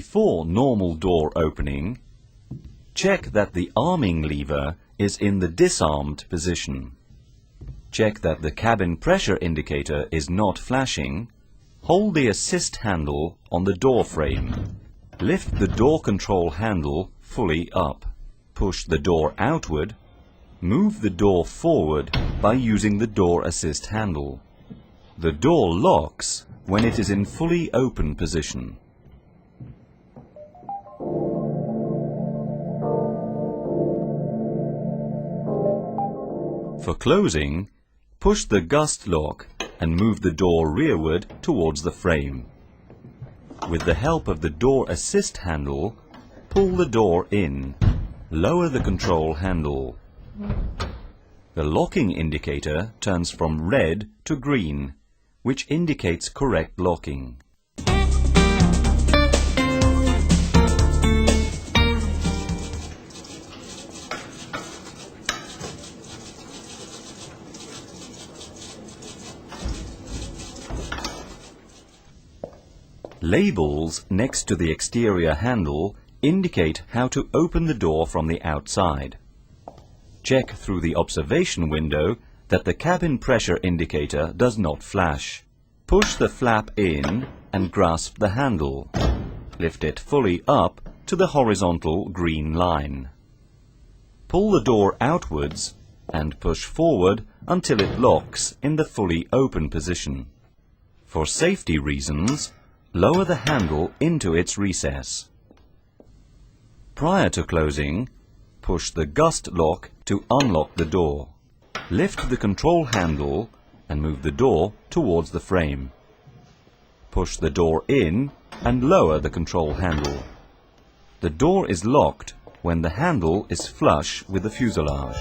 Before normal door opening, check that the arming lever is in the disarmed position. Check that the cabin pressure indicator is not flashing. Hold the assist handle on the door frame. Lift the door control handle fully up. Push the door outward. Move the door forward by using the door assist handle. The door locks when it is in fully open position. For closing, push the gust lock and move the door rearward towards the frame. With the help of the door assist handle, pull the door in. Lower the control handle. The locking indicator turns from red to green, which indicates correct locking. Labels next to the exterior handle indicate how to open the door from the outside. Check through the observation window that the cabin pressure indicator does not flash. Push the flap in and grasp the handle. Lift it fully up to the horizontal green line. Pull the door outwards and push forward until it locks in the fully open position. For safety reasons, lower the handle into its recess. Prior to closing, push the gust lock to unlock the door. Lift the control handle and move the door towards the frame. Push the door in and lower the control handle. The door is locked when the handle is flush with the fuselage.